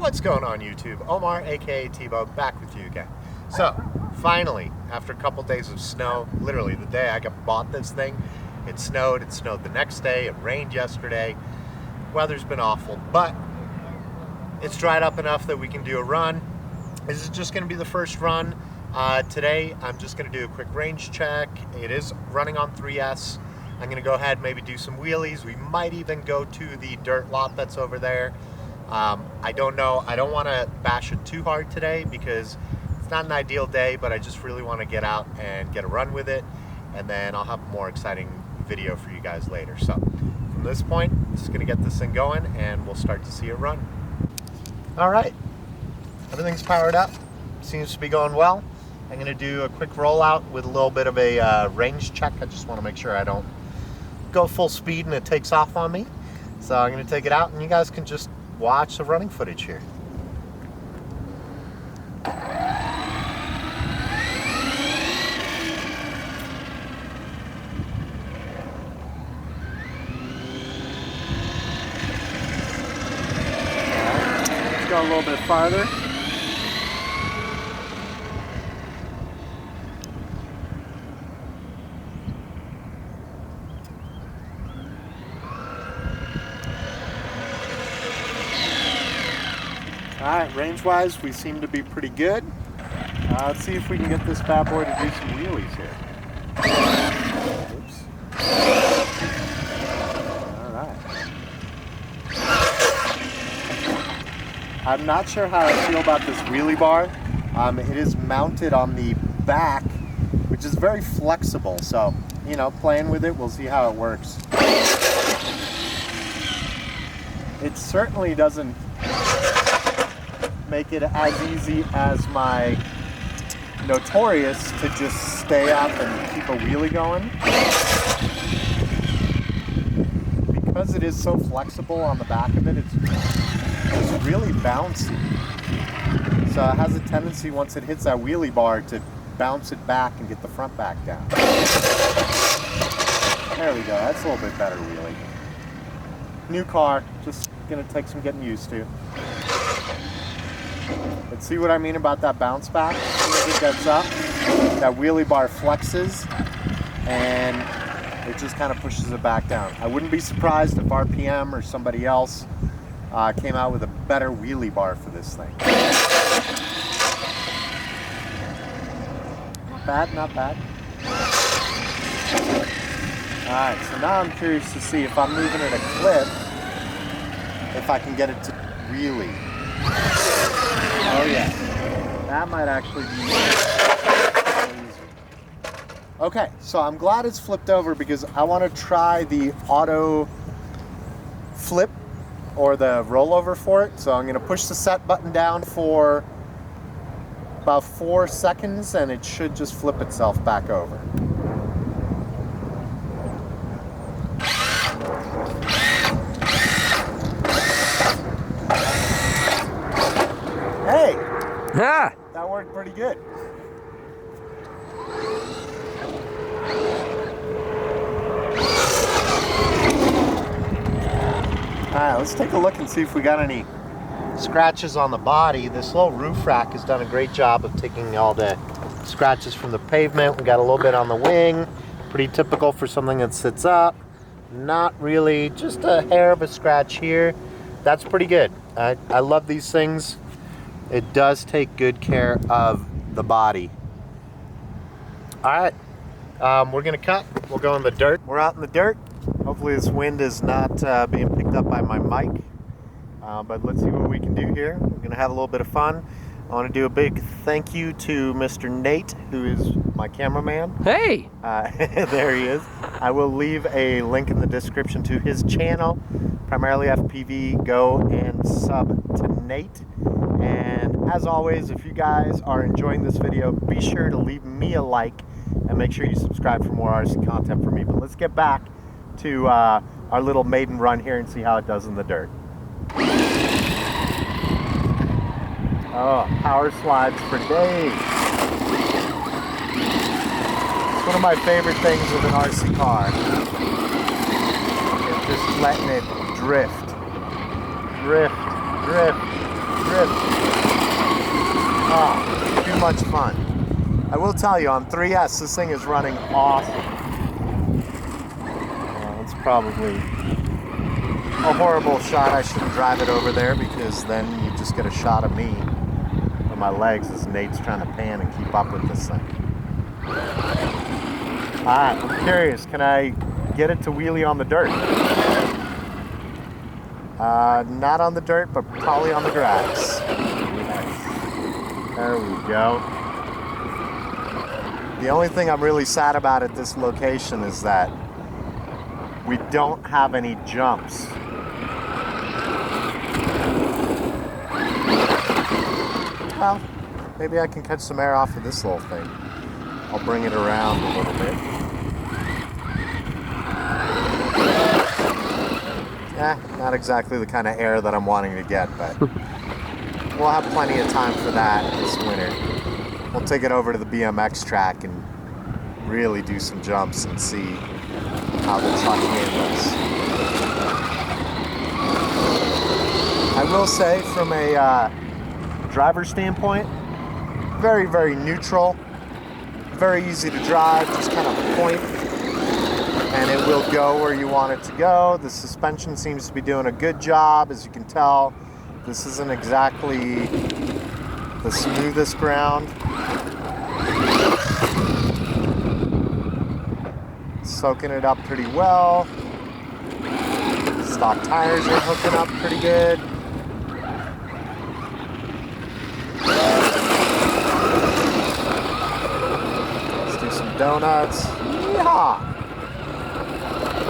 What's going on YouTube? Omar, aka Theibault, back with you again. So, finally, after a couple days of snow, literally the day I bought this thing, it snowed the next day, it rained yesterday. Weather's been awful, but it's dried up enough that we can do a run. This is just gonna be the first run. Today, I'm just gonna do a quick range check. It is running on 3S. I'm gonna go ahead and maybe do some wheelies. We might even go to the dirt lot that's over there. I don't know. I don't want to bash it too hard today because it's not an ideal day, but I just really want to get out and get a run with it, and then I'll have a more exciting video for you guys later. So from this point, I'm just going to get this thing going and we'll start to see it run. All right, everything's powered up. Seems to be going well. I'm going to do a quick rollout with a little bit of a range check. I just want to make sure I don't go full speed and it takes off on me. So I'm going to take it out and you guys can just watch the running footage here. Let's go a little bit farther. Alright, range-wise, we seem to be pretty good. Let's see if we can get this bad boy to do some wheelies here. Oops. Alright. I'm not sure how I feel about this wheelie bar. It is mounted on the back, which is very flexible. So, you know, playing with it, we'll see how it works. It certainly doesn't make it as easy as my Notorious to just stay up and keep a wheelie going. Because it is so flexible on the back of it, it's really bouncy. So it has a tendency, once it hits that wheelie bar, to bounce it back and get the front back down. There we go, that's a little bit better wheelie. New car, just gonna take some getting used to. But see what I mean about that bounce back? As soon as it gets up, that wheelie bar flexes and it just kind of pushes it back down. I wouldn't be surprised if RPM or somebody else came out with a better wheelie bar for this thing. Not bad, not bad. Alright, so now I'm curious to see if I'm moving at a clip, if I can get it to wheelie. Oh yeah, that might actually be easy. Okay, so I'm glad it's flipped over because I want to try the auto flip or the rollover for it. So I'm going to push the set button down for about 4 seconds and it should just flip itself back over. Hey! Ah! That worked pretty good. Alright, let's take a look and see if we got any scratches on the body. This little roof rack has done a great job of taking all the scratches from the pavement. We got a little bit on the wing. Pretty typical for something that sits up. Not really, just a hair of a scratch here. That's pretty good. I love these things. It does take good care of the body. All right, we're gonna cut. We'll go in the dirt. We're out in the dirt. Hopefully this wind is not being picked up by my mic. But let's see what we can do here. We're gonna have a little bit of fun. I wanna do a big thank you to Mr. Nate, who is my cameraman. Hey! There he is. I will leave a link in the description to his channel, primarily FPV. Go and sub to Nate. And as always, if you guys are enjoying this video, be sure to leave me a like and make sure you subscribe for more RC content from me. But let's get back to our little maiden run here and see how it does in the dirt. Oh, power slides for days. It's one of my favorite things with an RC car. It's just letting it drift, drift, drift. drift. Oh, too much fun. I will tell you, on 3S, this thing is running awesome. It's probably a horrible shot. I shouldn't drive it over there because then you just get a shot of me with my legs as Nate's trying to pan and keep up with this thing. Alright, I'm curious, can I get it to wheelie on the dirt? Not on the dirt, but probably on the grass. There we go. The only thing I'm really sad about at this location is that we don't have any jumps. Well, maybe I can catch some air off of this little thing. I'll bring it around a little bit. Not exactly the kind of air that I'm wanting to get, but we'll have plenty of time for that this winter. We'll take it over to the BMX track and really do some jumps and see how the truck handles. I will say, from a driver standpoint, very, very neutral, very easy to drive, just kind of point and it will go where you want it to go. The suspension seems to be doing a good job. As you can tell, this isn't exactly the smoothest ground. Soaking it up pretty well. Stock tires are hooking up pretty good. Let's do some donuts. Yeehaw!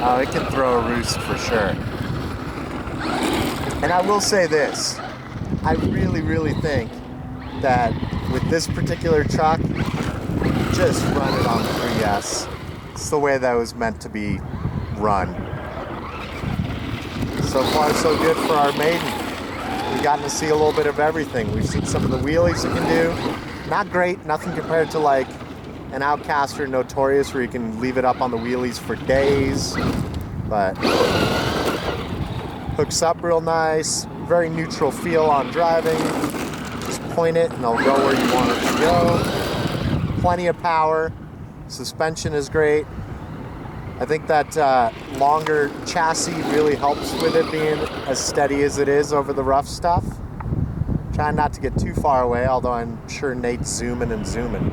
Oh, it can throw a roost for sure. And I will say this, I really, really think that with this particular truck, just run it on the 3S. It's the way that it was meant to be run. So far, so good for our maiden. We've gotten to see a little bit of everything. We've seen some of the wheelies it can do. Not great, nothing compared to like an Outcast or Notorious where you can leave it up on the wheelies for days, but hooks up real nice, very neutral feel on driving. Just point it and it'll go where you want it to go. Plenty of power, suspension is great. I think that longer chassis really helps with it being as steady as it is over the rough stuff. Trying not to get too far away, although I'm sure Nate's zooming and zooming.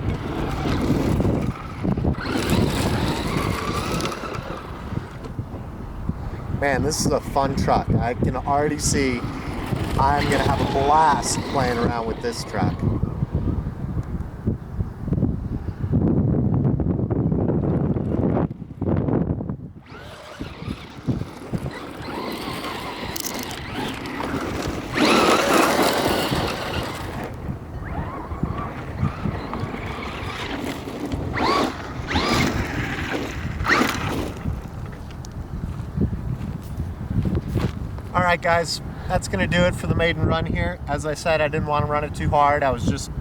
Man, this is a fun truck. I can already see I'm gonna have a blast playing around with this truck. Alright guys, that's going to do it for the maiden run here. As I said, I didn't want to run it too hard. I was just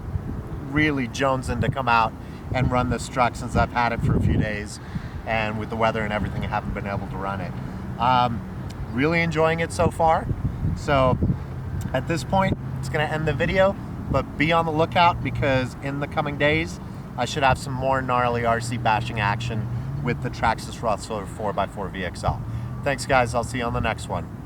really jonesing to come out and run this truck since I've had it for a few days. And with the weather and everything, I haven't been able to run it. Really enjoying it so far. So at this point, it's going to end the video. But be on the lookout because in the coming days, I should have some more gnarly RC bashing action with the Traxxas Rustler 4x4 VXL. Thanks guys, I'll see you on the next one.